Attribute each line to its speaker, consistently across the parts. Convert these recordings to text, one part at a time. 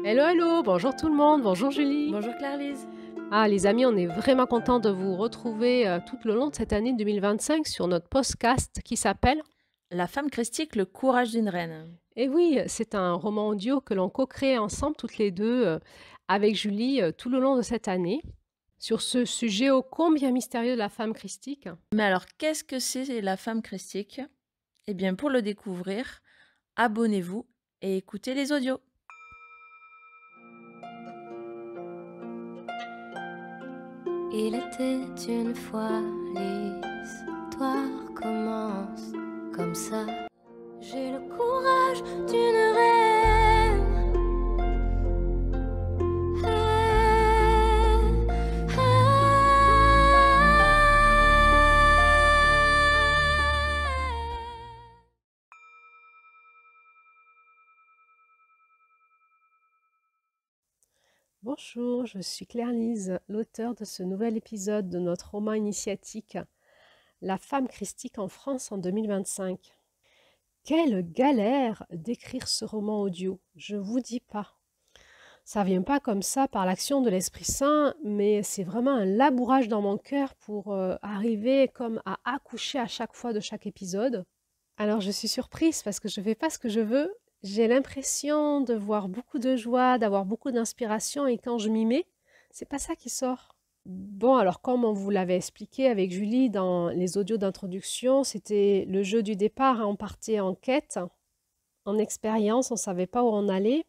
Speaker 1: Hello, hello, bonjour tout le monde, bonjour Julie.
Speaker 2: Bonjour Claire-Lise.
Speaker 1: Ah les amis, on est vraiment content de vous retrouver tout le long de cette année 2025 sur notre podcast qui s'appelle
Speaker 2: La femme christique, le courage d'une reine.
Speaker 1: Et oui, c'est un roman audio que l'on co-crée ensemble toutes les deux avec Julie tout le long de cette année sur ce sujet ô combien mystérieux de la femme christique.
Speaker 2: Mais alors, qu'est-ce que c'est la femme christique? Eh bien, pour le découvrir, abonnez-vous et écoutez les audios.
Speaker 3: Il était une fois, l'histoire commence comme ça. J'ai le courage d'une reine.
Speaker 1: Bonjour, je suis Claire-Lise, l'auteure de ce nouvel épisode de notre roman initiatique La femme christique en France en 2025. Quelle galère d'écrire ce roman audio, je vous dis pas. Ça vient pas comme ça par l'action de l'Esprit Saint, mais c'est vraiment un labourage dans mon cœur pour arriver comme à accoucher à chaque fois de chaque épisode. Alors je suis surprise parce que je fais pas ce que je veux. J'ai l'impression de voir beaucoup de joie, d'avoir beaucoup d'inspiration et quand je m'y mets, c'est pas ça qui sort. Bon, alors comme on vous l'avait expliqué avec Julie dans les audios d'introduction, c'était le jeu du départ, hein, on partait en quête, en expérience, on savait pas où on allait.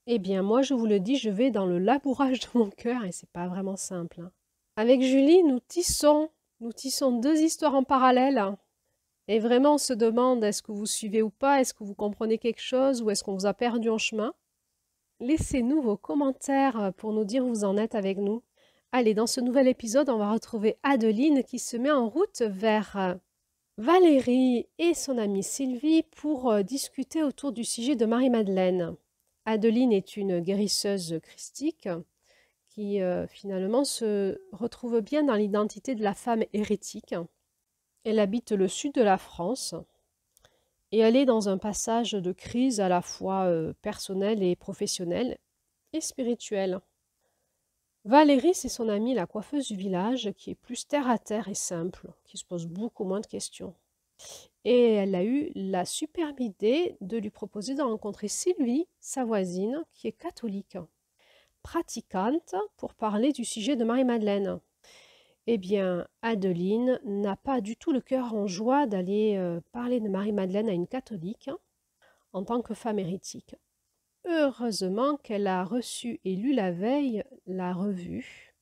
Speaker 1: Eh bien moi je vous le dis, je vais dans le labourage de mon cœur et c'est pas vraiment simple, hein. Avec Julie, nous tissons deux histoires en parallèle. Et vraiment, on se demande, est-ce que vous suivez ou pas? Est-ce que vous comprenez quelque chose ou est-ce qu'on vous a perdu en chemin? Laissez-nous vos commentaires pour nous dire où vous en êtes avec nous. Allez, dans ce nouvel épisode, on va retrouver Adeline qui se met en route vers Valérie et son amie Sylvie pour discuter autour du sujet de Marie-Madeleine. Adeline est une guérisseuse christique qui finalement se retrouve bien dans l'identité de la femme hérétique. Elle habite le sud de la France et elle est dans un passage de crise à la fois personnelle et professionnelle et spirituelle. Valérie, c'est son amie la coiffeuse du village qui est plus terre à terre et simple, qui se pose beaucoup moins de questions. Et elle a eu la superbe idée de lui proposer de rencontrer Sylvie, sa voisine, qui est catholique, pratiquante, pour parler du sujet de Marie-Madeleine. Eh bien, Adeline n'a pas du tout le cœur en joie d'aller parler de Marie-Madeleine à une catholique en tant que femme hérétique. Heureusement qu'elle a reçu et lu la veille la revue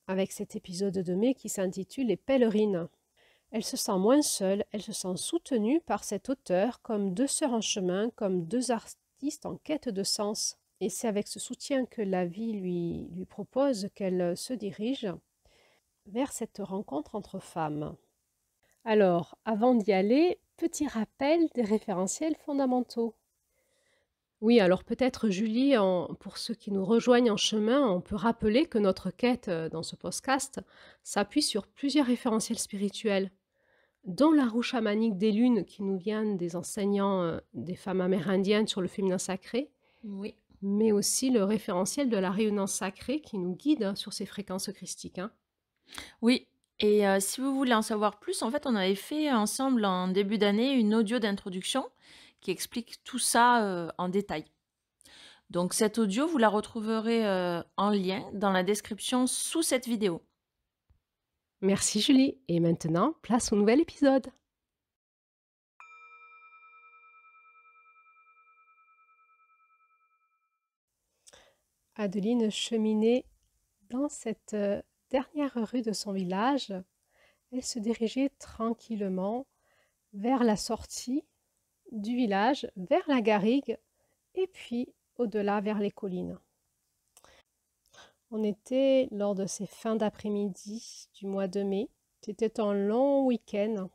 Speaker 1: avec cet épisode de mai qui s'intitule Les Pèlerines. Elle se sent moins seule, elle se sent soutenue par cet auteur comme deux sœurs en chemin, comme deux artistes en quête de sens. Et c'est avec ce soutien que la vie lui propose qu'elle se dirige vers cette rencontre entre femmes. Alors, avant d'y aller, petit rappel des référentiels fondamentaux. Oui, alors peut-être Julie, pour ceux qui nous rejoignent en chemin, on peut rappeler que notre quête dans ce podcast s'appuie sur plusieurs référentiels spirituels, dont la roue chamanique des lunes qui nous vient des enseignants des femmes amérindiennes sur le féminin sacré,
Speaker 2: Oui.
Speaker 1: mais aussi le référentiel de la rayonnance sacrée qui nous guide sur ces fréquences christiques, hein.
Speaker 2: Oui. Et si vous voulez en savoir plus, en fait, on avait fait ensemble en début d'année une audio d'introduction qui explique tout ça en détail. Donc, cette audio, vous la retrouverez en lien dans la description sous cette vidéo.
Speaker 1: Merci Julie, et maintenant, place au nouvel épisode. Adeline cheminait dans cette dernière rue de son village. Elle se dirigeait tranquillement vers la sortie du village, vers la garrigue, et puis au-delà vers les collines. On était lors de ces fins d'après-midi du mois de mai. C'était un long week-end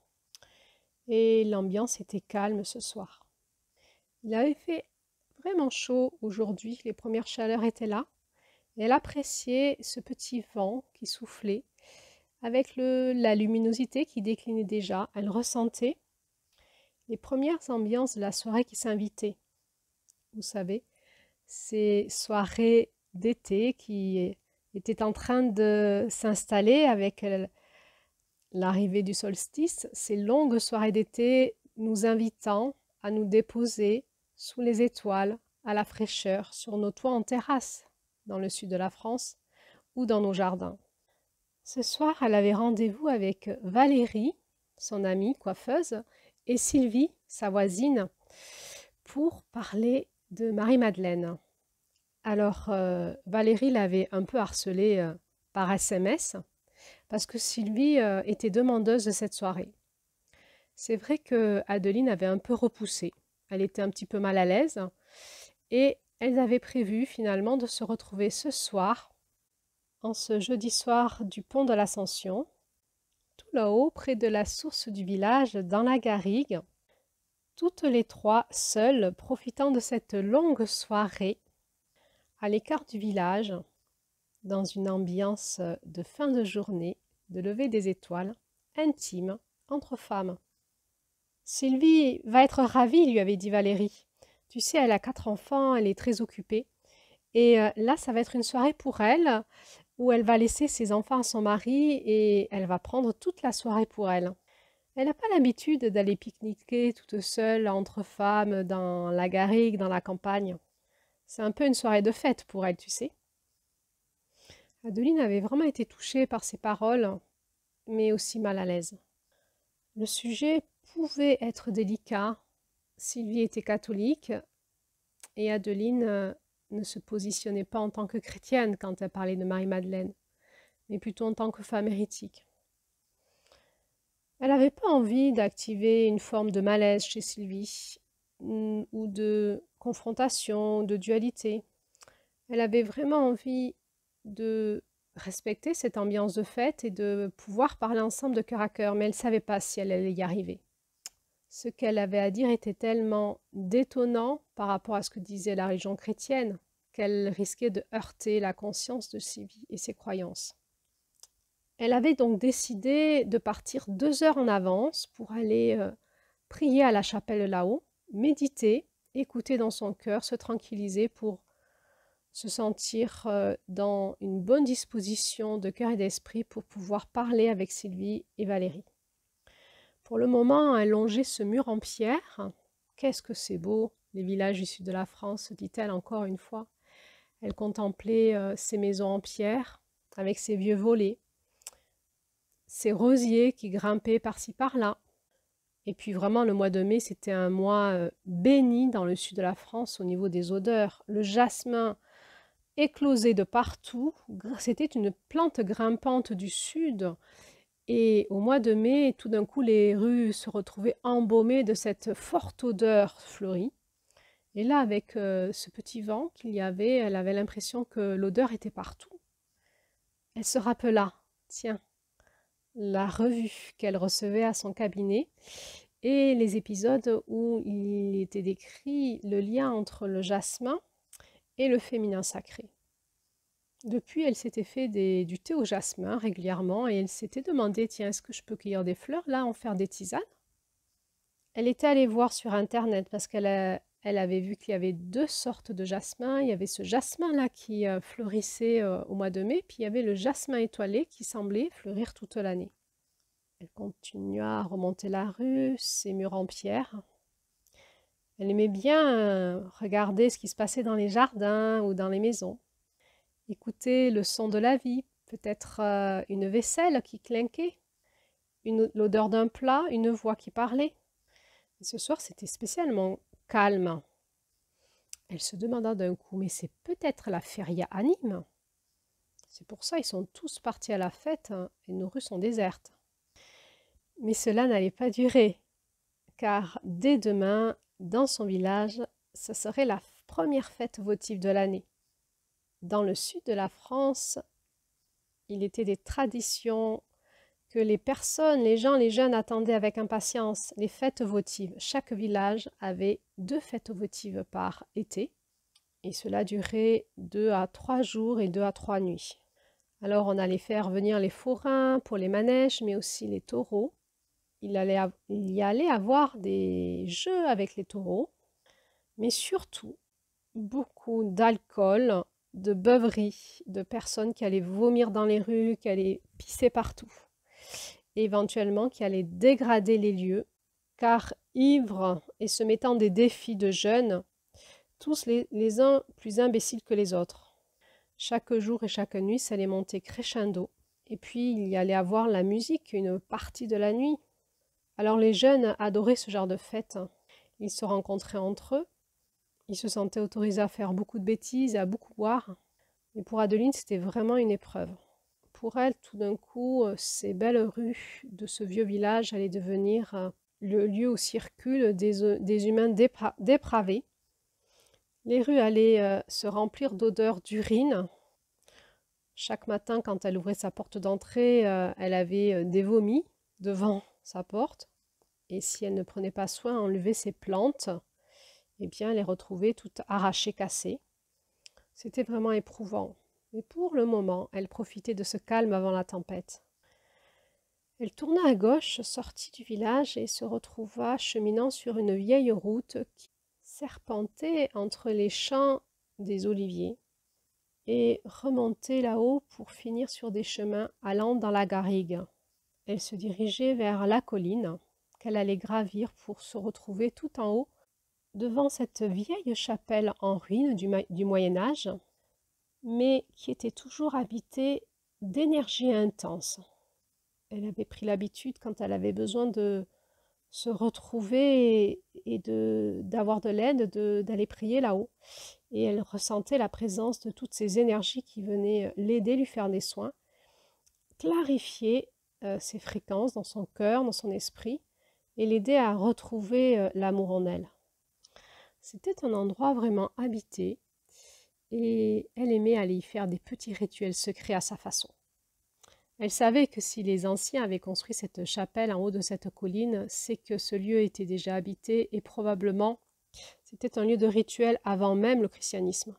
Speaker 1: et l'ambiance était calme ce soir. Il avait fait vraiment chaud aujourd'hui, les premières chaleurs étaient là. Et elle appréciait ce petit vent qui soufflait avec la luminosité qui déclinait déjà. Elle ressentait les premières ambiances de la soirée qui s'invitaient. Vous savez, ces soirées d'été qui étaient en train de s'installer avec l'arrivée du solstice, ces longues soirées d'été nous invitant à nous déposer sous les étoiles, à la fraîcheur, sur nos toits en terrasse, dans le sud de la France ou dans nos jardins. Ce soir, elle avait rendez-vous avec Valérie, son amie coiffeuse, et Sylvie, sa voisine, pour parler de Marie-Madeleine. Alors, Valérie l'avait un peu harcelée par SMS parce que Sylvie était demandeuse de cette soirée. C'est vrai que Adeline avait un peu repoussé. Elle était un petit peu mal à l'aise et elles avaient prévu finalement de se retrouver ce soir, en ce jeudi soir du pont de l'Ascension, tout là-haut, près de la source du village, dans la garrigue, toutes les trois seules, profitant de cette longue soirée, à l'écart du village, dans une ambiance de fin de journée, de lever des étoiles, intime, entre femmes. Sylvie va être ravie, lui avait dit Valérie. Tu sais, elle a 4 enfants, elle est très occupée. Et là, ça va être une soirée pour elle, où elle va laisser ses enfants à son mari et elle va prendre toute la soirée pour elle. Elle n'a pas l'habitude d'aller pique-niquer toute seule entre femmes dans la garrigue, dans la campagne. C'est un peu une soirée de fête pour elle, tu sais. Adeline avait vraiment été touchée par ces paroles, mais aussi mal à l'aise. Le sujet pouvait être délicat. Sylvie était catholique et Adeline ne se positionnait pas en tant que chrétienne quand elle parlait de Marie-Madeleine, mais plutôt en tant que femme hérétique. Elle n'avait pas envie d'activer une forme de malaise chez Sylvie, ou de confrontation, de dualité. Elle avait vraiment envie de respecter cette ambiance de fête et de pouvoir parler ensemble de cœur à cœur, mais elle ne savait pas si elle allait y arriver. Ce qu'elle avait à dire était tellement détonnant par rapport à ce que disait la religion chrétienne qu'elle risquait de heurter la conscience de Sylvie et ses croyances. Elle avait donc décidé de partir 2 heures en avance pour aller prier à la chapelle là-haut, méditer, écouter dans son cœur, se tranquilliser pour se sentir dans une bonne disposition de cœur et d'esprit pour pouvoir parler avec Sylvie et Valérie. Pour le moment, elle longeait ce mur en pierre. Qu'est-ce que c'est beau, les villages du sud de la France, dit-elle encore une fois. Elle contemplait ces maisons en pierre avec ces vieux volets, ces rosiers qui grimpaient par-ci par-là. Et puis vraiment, le mois de mai, c'était un mois béni dans le sud de la France au niveau des odeurs. Le jasmin éclosait de partout. C'était une plante grimpante du sud. Et au mois de mai, tout d'un coup, les rues se retrouvaient embaumées de cette forte odeur fleurie. Et là, avec ce petit vent qu'il y avait, elle avait l'impression que l'odeur était partout. Elle se rappela, tiens, la revue qu'elle recevait à son cabinet et les épisodes où il était décrit le lien entre le jasmin et le féminin sacré. Depuis, elle s'était fait du thé au jasmin régulièrement et elle s'était demandé, tiens, est-ce que je peux cueillir des fleurs là, en faire des tisanes? Elle était allée voir sur Internet parce elle avait vu qu'il y avait 2 sortes de jasmin. Il y avait ce jasmin-là qui fleurissait au mois de mai, puis il y avait le jasmin étoilé qui semblait fleurir toute l'année. Elle continua à remonter la rue, ses murs en pierre. Elle aimait bien regarder ce qui se passait dans les jardins ou dans les maisons. Écouter le son de la vie, peut-être une vaisselle qui clinquait, l'odeur d'un plat, une voix qui parlait. Et ce soir, c'était spécialement calme. Elle se demanda d'un coup, mais c'est peut-être la feria à Nîmes. C'est pour ça ils sont tous partis à la fête et nos rues sont désertes. Mais cela n'allait pas durer, car dès demain, dans son village, ce serait la première fête votive de l'année. Dans le sud de la France, il était des traditions que les personnes, les gens, les jeunes attendaient avec impatience, les fêtes votives. Chaque village avait 2 fêtes votives par été, et cela durait 2 à 3 jours et 2 à 3 nuits. Alors on allait faire venir les forains pour les manèges, mais aussi les taureaux. Il y allait avoir des jeux avec les taureaux, mais surtout, beaucoup d'alcool, de beuverie, de personnes qui allaient vomir dans les rues, qui allaient pisser partout, et éventuellement qui allaient dégrader les lieux, car ivres et se mettant des défis de jeunes, tous les uns plus imbéciles que les autres. Chaque jour et chaque nuit, ça allait monter crescendo. Et puis, il y allait avoir la musique, une partie de la nuit. Alors les jeunes adoraient ce genre de fête. Ils se rencontraient entre eux. Ils se sentaient autorisés à faire beaucoup de bêtises et à beaucoup boire. Mais pour Adeline, c'était vraiment une épreuve. Pour elle, tout d'un coup, ces belles rues de ce vieux village allaient devenir le lieu où circulent des humains dépravés. Les rues allaient se remplir d'odeurs d'urine. Chaque matin, quand elle ouvrait sa porte d'entrée, elle avait des vomis devant sa porte. Et si elle ne prenait pas soin à enlever ses plantes, eh bien, elle les retrouvait toutes arrachées, cassées. C'était vraiment éprouvant. Mais pour le moment, elle profitait de ce calme avant la tempête. Elle tourna à gauche, sortit du village et se retrouva cheminant sur une vieille route qui serpentait entre les champs des oliviers et remontait là-haut pour finir sur des chemins allant dans la garrigue. Elle se dirigeait vers la colline qu'elle allait gravir pour se retrouver tout en haut devant cette vieille chapelle en ruine du Moyen Âge, mais qui était toujours habitée d'énergie intense. Elle avait pris l'habitude, quand elle avait besoin de se retrouver et d'avoir de l'aide, d'aller prier là-haut. Et elle ressentait la présence de toutes ces énergies qui venaient l'aider, lui faire des soins, clarifier ses fréquences dans son cœur, dans son esprit, et l'aider à retrouver l'amour en elle. C'était un endroit vraiment habité, et elle aimait aller y faire des petits rituels secrets à sa façon. Elle savait que si les anciens avaient construit cette chapelle en haut de cette colline, c'est que ce lieu était déjà habité et probablement c'était un lieu de rituel avant même le christianisme.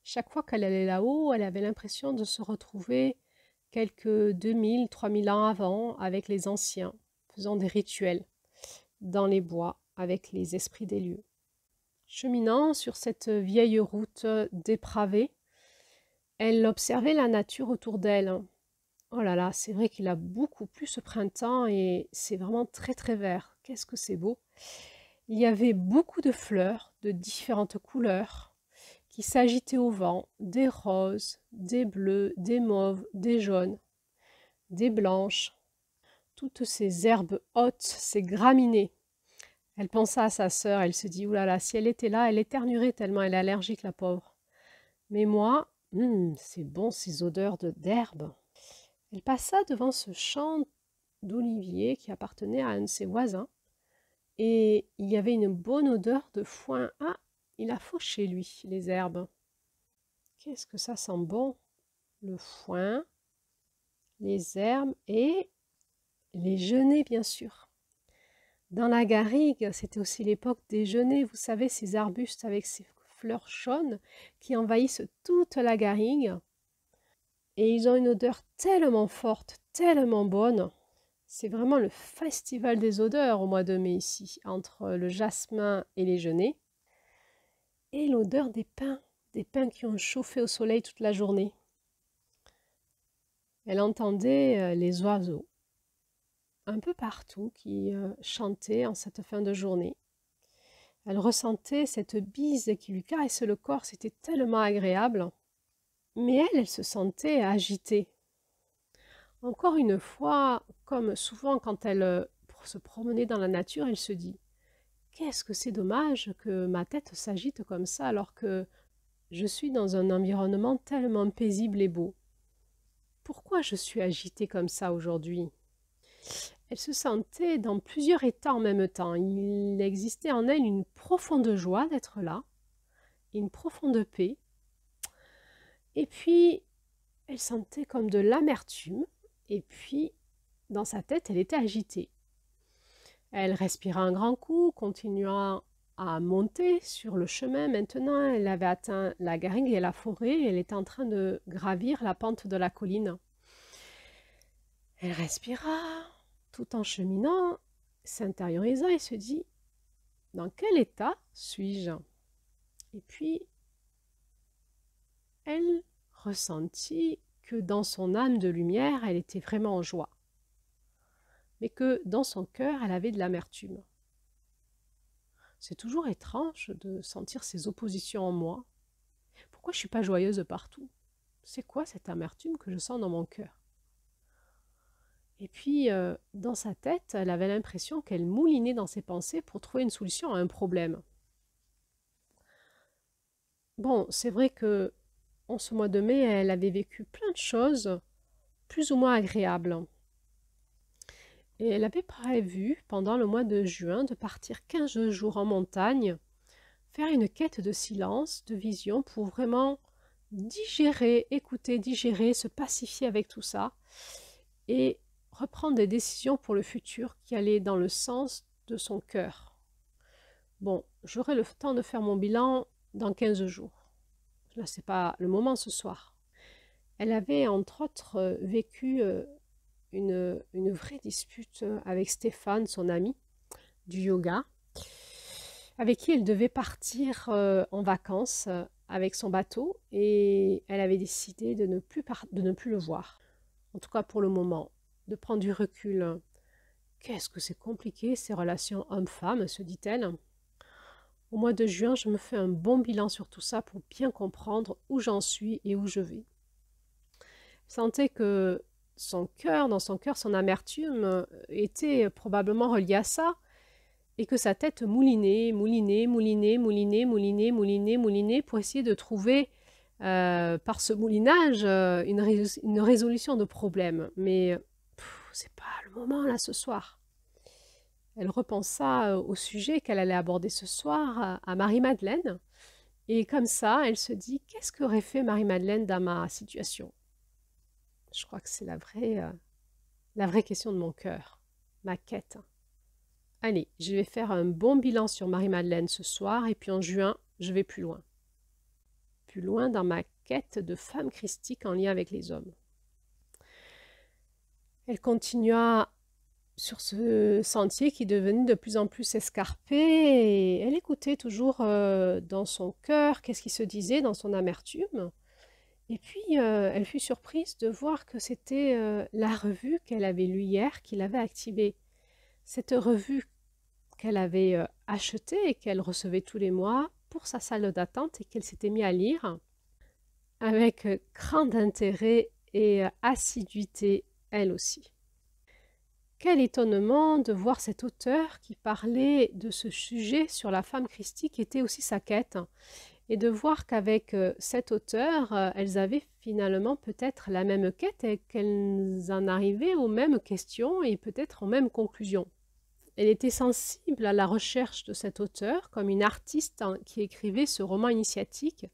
Speaker 1: Chaque fois qu'elle allait là-haut, elle avait l'impression de se retrouver quelques 2000, 3000 ans avant avec les anciens, faisant des rituels dans les bois avec les esprits des lieux. Cheminant sur cette vieille route dépravée, elle observait la nature autour d'elle. Oh là là, c'est vrai qu'il a beaucoup plu ce printemps et c'est vraiment très très vert. Qu'est-ce que c'est beau! Il y avait beaucoup de fleurs de différentes couleurs qui s'agitaient au vent, des roses, des bleus, des mauves, des jaunes, des blanches. Toutes ces herbes hautes, ces graminées. Elle pensa à sa sœur, elle se dit, oulala, si elle était là, elle éternuerait tellement elle est allergique, la pauvre. Mais moi, c'est bon ces odeurs d'herbe. Elle passa devant ce champ d'olivier qui appartenait à un de ses voisins et il y avait une bonne odeur de foin. Ah, il a fauché lui, les herbes. Qu'est-ce que ça sent bon! Le foin, les herbes et les genêts, bien sûr. Dans la garrigue, c'était aussi l'époque des genêts, vous savez, ces arbustes avec ces fleurs jaunes qui envahissent toute la garrigue. Et ils ont une odeur tellement forte, tellement bonne. C'est vraiment le festival des odeurs au mois de mai ici, entre le jasmin et les genêts. Et l'odeur des pins qui ont chauffé au soleil toute la journée. Elle entendait les oiseaux un peu partout qui chantaient en cette fin de journée. Elle ressentait cette bise qui lui caressait le corps, c'était tellement agréable. Mais elle se sentait agitée. Encore une fois, comme souvent quand elle se promenait dans la nature, elle se dit « Qu'est-ce que c'est dommage que ma tête s'agite comme ça alors que je suis dans un environnement tellement paisible et beau. Pourquoi je suis agitée comme ça aujourd'hui ?» Elle se sentait dans plusieurs états en même temps. Il existait en elle une profonde joie d'être là, une profonde paix. Et puis, elle sentait comme de l'amertume. Et puis, dans sa tête, elle était agitée. Elle respira un grand coup, continuant à monter sur le chemin. Maintenant, elle avait atteint la garrigue et la forêt. Et elle était en train de gravir la pente de la colline. Elle respira tout en cheminant, s'intériorisa et se dit « Dans quel état suis-je » Et puis, elle ressentit que dans son âme de lumière, elle était vraiment en joie, mais que dans son cœur, elle avait de l'amertume. C'est toujours étrange de sentir ces oppositions en moi. Pourquoi je ne suis pas joyeuse partout? C'est quoi cette amertume que je sens dans mon cœur? Et puis, dans sa tête, elle avait l'impression qu'elle moulinait dans ses pensées pour trouver une solution à un problème. Bon, c'est vrai que en ce mois de mai, elle avait vécu plein de choses plus ou moins agréables. Et elle avait prévu, pendant le mois de juin, de partir 15 jours en montagne, faire une quête de silence, de vision, pour vraiment digérer, écouter, digérer, se pacifier avec tout ça, et reprendre des décisions pour le futur qui allaient dans le sens de son cœur. Bon, j'aurai le temps de faire mon bilan dans 15 jours. Là, ce n'est pas le moment ce soir. Elle avait, entre autres, vécu une vraie dispute avec Stéphane, son ami du yoga, avec qui elle devait partir en vacances avec son bateau, et elle avait décidé de ne plus le voir. En tout cas pour le moment, de prendre du recul. Qu'est-ce que c'est compliqué ces relations homme-femme, se dit-elle. Au mois de juin, je me fais un bon bilan sur tout ça pour bien comprendre où j'en suis et où je vais. Elle sentait que dans son cœur, son amertume était probablement reliée à ça, et que sa tête moulinait pour essayer de trouver, par ce moulinage, une résolution de problème. Mais c'est pas le moment là ce soir. Elle repensa au sujet qu'elle allait aborder ce soir à Marie-Madeleine, et comme ça, elle se dit, qu'est-ce qu'aurait fait Marie-Madeleine dans ma situation? Je crois que c'est la vraie question de mon cœur, ma quête. Allez, je vais faire un bon bilan sur Marie-Madeleine ce soir, et puis en juin, je vais plus loin. Plus loin dans ma quête de femme christique en lien avec les hommes. Elle continua sur ce sentier qui devenait de plus en plus escarpé, et elle écoutait toujours dans son cœur qu'est-ce qui se disait dans son amertume. Et puis, elle fut surprise de voir que c'était la revue qu'elle avait lue hier qui l'avait activée. Cette revue qu'elle avait achetée et qu'elle recevait tous les mois pour sa salle d'attente et qu'elle s'était mise à lire avec grand intérêt et assiduité, elle aussi. Quel étonnement de voir cet auteur qui parlait de ce sujet sur la femme christique qui était aussi sa quête, et de voir qu'avec cet auteur, elles avaient finalement peut-être la même quête et qu'elles en arrivaient aux mêmes questions et peut-être aux mêmes conclusions. Elle était sensible à la recherche de cet auteur comme une artiste qui écrivait ce roman initiatique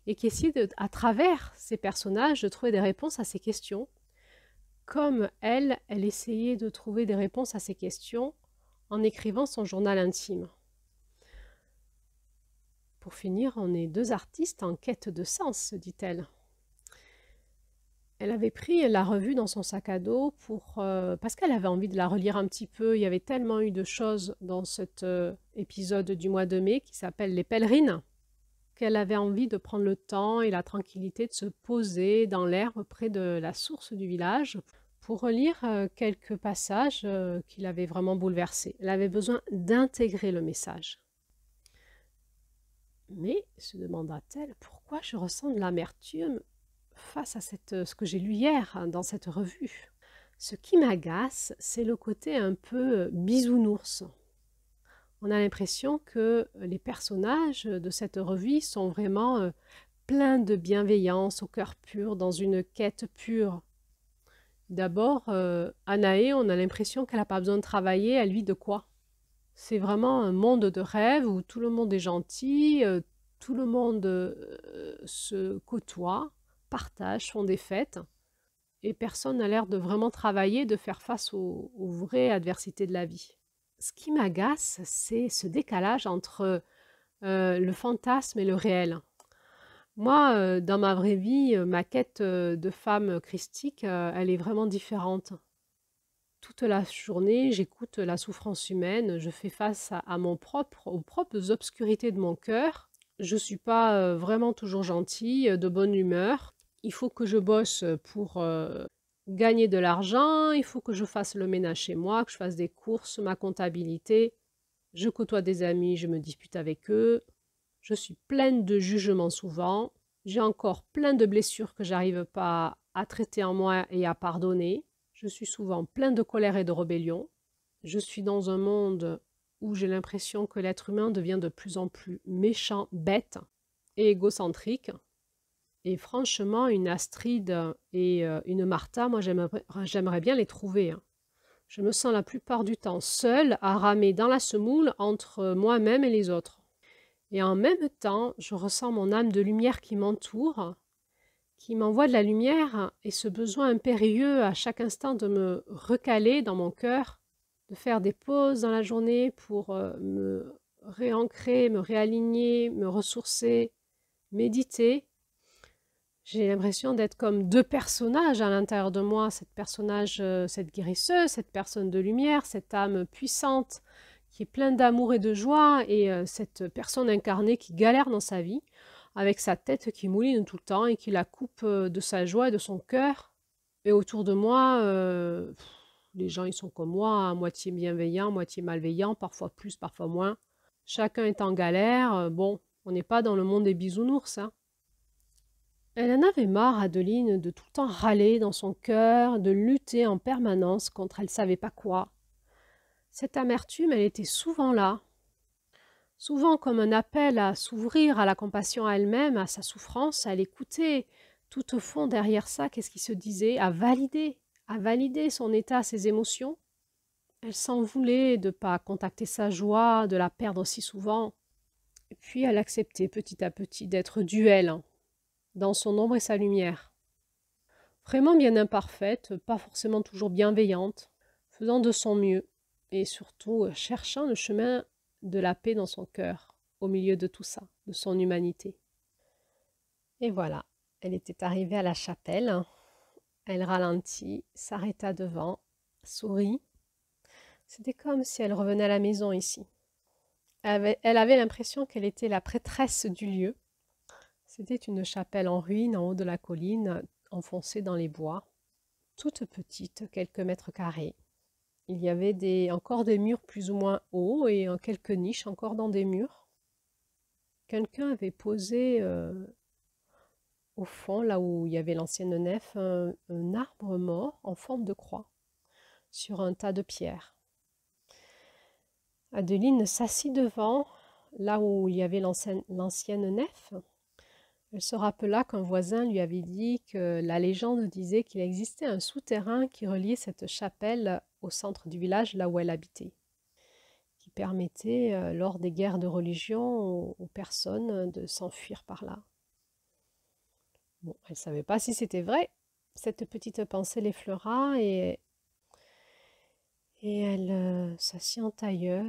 Speaker 1: et qui essayait à travers ses personnages de trouver des réponses à ces questions. Comme elle essayait de trouver des réponses à ces questions en écrivant son journal intime. Pour finir, on est deux artistes en quête de sens, se dit-elle. Elle avait pris la revue dans son sac à dos parce qu'elle avait envie de la relire un petit peu. Il y avait tellement eu de choses dans cet épisode du mois de mai qui s'appelle « Les pèlerines » qu'elle avait envie de prendre le temps et la tranquillité de se poser dans l'herbe près de la source du village pour relire quelques passages qui l'avaient vraiment bouleversée. Elle avait besoin d'intégrer le message. Mais, se demanda-t-elle, pourquoi je ressens de l'amertume face à ce que j'ai lu hier dans cette revue? Ce qui m'agace, c'est le côté un peu bisounours. On a l'impression que les personnages de cette revue sont vraiment pleins de bienveillance, au cœur pur, dans une quête pure. D'abord, Anaé, on a l'impression qu'elle n'a pas besoin de travailler, elle vit de quoi? C'est vraiment un monde de rêve où tout le monde est gentil, tout le monde se côtoie, partage, font des fêtes, et personne n'a l'air de vraiment travailler, de faire face aux vraies adversités de la vie. Ce qui m'agace, c'est ce décalage entre le fantasme et le réel. Moi, dans ma vraie vie, ma quête de femme christique, elle est vraiment différente. Toute la journée, j'écoute la souffrance humaine, je fais face aux propres obscurités de mon cœur. je ne suis pas vraiment toujours gentille, de bonne humeur. Il faut que je bosse pour gagner de l'argent, il faut que je fasse le ménage chez moi, que je fasse des courses, ma comptabilité. Je côtoie des amis, je me dispute avec eux. Je suis pleine de jugements souvent. J'ai encore plein de blessures que j'arrive pas à traiter en moi et à pardonner. Je suis souvent pleine de colère et de rébellion. Je suis dans un monde où j'ai l'impression que l'être humain devient de plus en plus méchant, bête et égocentrique. Et franchement, une Astrid et une Martha, moi j'aimerais bien les trouver, hein. Je me sens la plupart du temps seule à ramer dans la semoule entre moi-même et les autres. Et en même temps, je ressens mon âme de lumière qui m'entoure, qui m'envoie de la lumière et ce besoin impérieux à chaque instant de me recaler dans mon cœur, de faire des pauses dans la journée pour me réancrer, me réaligner, me ressourcer, méditer. J'ai l'impression d'être comme deux personnages à l'intérieur de moi, cette personnage, cette guérisseuse, cette personne de lumière, cette âme puissante qui est pleine d'amour et de joie, et cette personne incarnée qui galère dans sa vie, avec sa tête qui mouline tout le temps et qui la coupe de sa joie et de son cœur. Et autour de moi, les gens ils sont comme moi, à moitié bienveillants, moitié malveillants, parfois plus, parfois moins. Chacun est en galère. Bon, on n'est pas dans le monde des bisounours, hein. Elle en avait marre, Adeline, de tout le temps râler dans son cœur, de lutter en permanence contre elle savait pas quoi. Cette amertume, elle était souvent là, souvent comme un appel à s'ouvrir à la compassion à elle-même, à sa souffrance, à l'écouter. Tout au fond, derrière ça, qu'est-ce qui se disait? À valider son état, ses émotions. Elle s'en voulait de ne pas contacter sa joie, de la perdre si souvent. Et puis elle acceptait petit à petit d'être duel, hein, dans son ombre et sa lumière. Vraiment bien imparfaite, pas forcément toujours bienveillante, faisant de son mieux, et surtout cherchant le chemin de la paix dans son cœur, au milieu de tout ça, de son humanité. Et voilà, elle était arrivée à la chapelle, elle ralentit, s'arrêta devant, sourit. C'était comme si elle revenait à la maison ici. Elle avait l'impression qu'elle était la prêtresse du lieu. C'était une chapelle en ruine en haut de la colline, enfoncée dans les bois, toute petite, quelques mètres carrés. Il y avait encore des murs plus ou moins hauts et quelques niches encore dans des murs. Quelqu'un avait posé au fond, là où il y avait l'ancienne nef, un arbre mort en forme de croix, sur un tas de pierres. Adeline s'assit devant, là où il y avait l'ancienne nef. Elle se rappela qu'un voisin lui avait dit que la légende disait qu'il existait un souterrain qui reliait cette chapelle au centre du village, là où elle habitait, qui permettait, lors des guerres de religion, aux personnes de s'enfuir par là. Bon, elle ne savait pas si c'était vrai. Cette petite pensée l'effleura et elle s'assit en tailleur,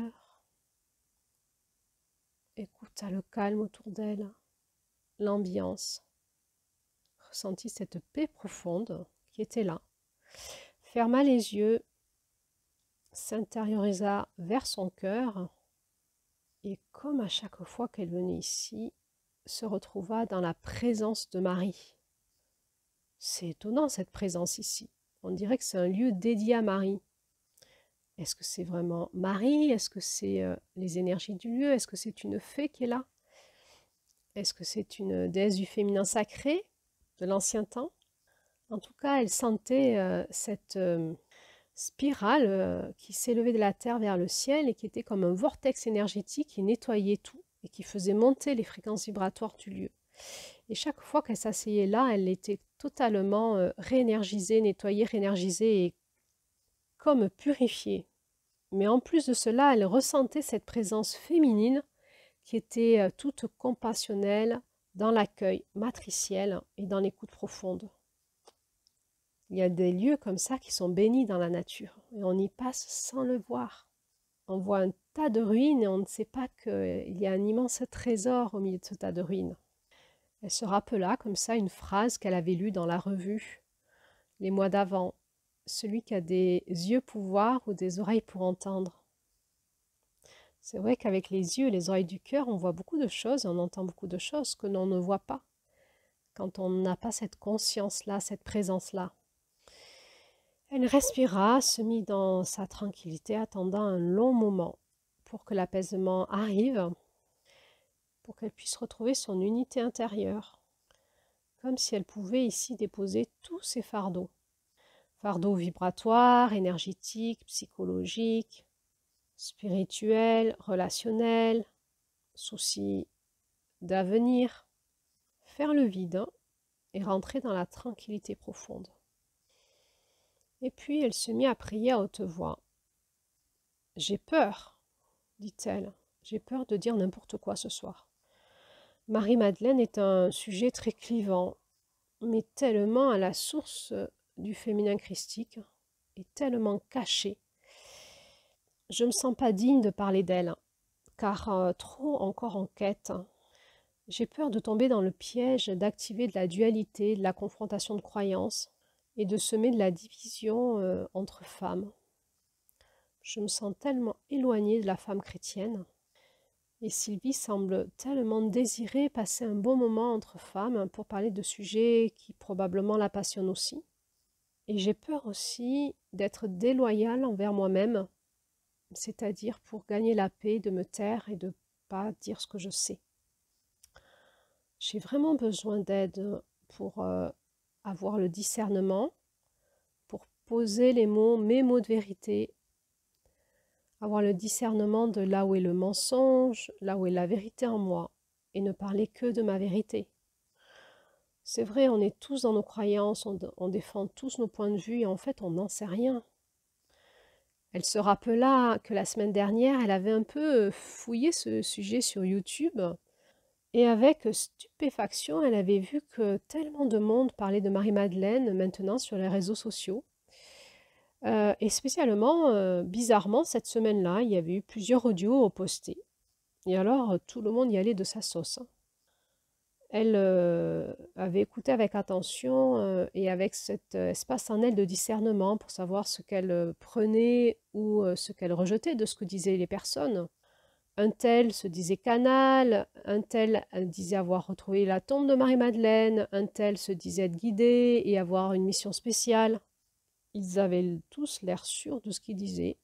Speaker 1: écouta le calme autour d'elle, l'ambiance, ressentit cette paix profonde qui était là, ferma les yeux, s'intériorisa vers son cœur et comme à chaque fois qu'elle venait ici, se retrouva dans la présence de Marie. C'est étonnant cette présence ici. On dirait que c'est un lieu dédié à Marie. Est-ce que c'est vraiment Marie? Est-ce que c'est les énergies du lieu? Est-ce que c'est une fée qui est là? Est-ce que c'est une déesse du féminin sacré de l'ancien temps? En tout cas, elle sentait cette spirale qui s'élevait de la terre vers le ciel et qui était comme un vortex énergétique qui nettoyait tout et qui faisait monter les fréquences vibratoires du lieu. Et chaque fois qu'elle s'asseyait là, elle était totalement réénergisée, nettoyée, réénergisée et comme purifiée. Mais en plus de cela, elle ressentait cette présence féminine qui était toute compassionnelle dans l'accueil matriciel et dans l'écoute profonde. Il y a des lieux comme ça qui sont bénis dans la nature et on y passe sans le voir. On voit un tas de ruines et on ne sait pas qu'il y a un immense trésor au milieu de ce tas de ruines. Elle se rappela comme ça une phrase qu'elle avait lue dans la revue les mois d'avant. Celui qui a des yeux pour voir ou des oreilles pour entendre. C'est vrai qu'avec les yeux et les oreilles du cœur, on voit beaucoup de choses, on entend beaucoup de choses que l'on ne voit pas quand on n'a pas cette conscience-là, cette présence-là. Elle respira, se mit dans sa tranquillité, attendant un long moment pour que l'apaisement arrive, pour qu'elle puisse retrouver son unité intérieure, comme si elle pouvait ici déposer tous ses fardeaux. Fardeaux vibratoires, énergétiques, psychologiques, spirituels, relationnels, soucis d'avenir. Faire le vide et rentrer dans la tranquillité profonde. Et puis elle se mit à prier à haute voix. « J'ai peur, dit-elle, j'ai peur de dire n'importe quoi ce soir. Marie-Madeleine est un sujet très clivant, mais tellement à la source du féminin christique et tellement caché. Je ne me sens pas digne de parler d'elle, car trop encore en quête. J'ai peur de tomber dans le piège d'activer de la dualité, de la confrontation de croyances et de semer de la division entre femmes. Je me sens tellement éloignée de la femme chrétienne. Et Sylvie semble tellement désirer passer un bon moment entre femmes pour parler de sujets qui probablement la passionnent aussi. Et j'ai peur aussi d'être déloyale envers moi-même, c'est-à-dire pour gagner la paix, de me taire et de ne pas dire ce que je sais. J'ai vraiment besoin d'aide pour avoir le discernement, pour poser les mots, mes mots de vérité, avoir le discernement de là où est le mensonge, là où est la vérité en moi, et ne parler que de ma vérité. C'est vrai, on est tous dans nos croyances, on défend tous nos points de vue, et en fait, on n'en sait rien. Elle se rappela que la semaine dernière, elle avait un peu fouillé ce sujet sur YouTube, et avec stupéfaction, elle avait vu que tellement de monde parlait de Marie-Madeleine maintenant sur les réseaux sociaux. Et spécialement, bizarrement, cette semaine-là, il y avait eu plusieurs audios postés. Et alors, tout le monde y allait de sa sauce. Elle avait écouté avec attention et avec cet espace en elle de discernement pour savoir ce qu'elle prenait ou ce qu'elle rejetait de ce que disaient les personnes. Un tel se disait canal, un tel disait avoir retrouvé la tombe de Marie-Madeleine, un tel se disait être guidé et avoir une mission spéciale. Ils avaient tous l'air sûrs de ce qu'ils disaient,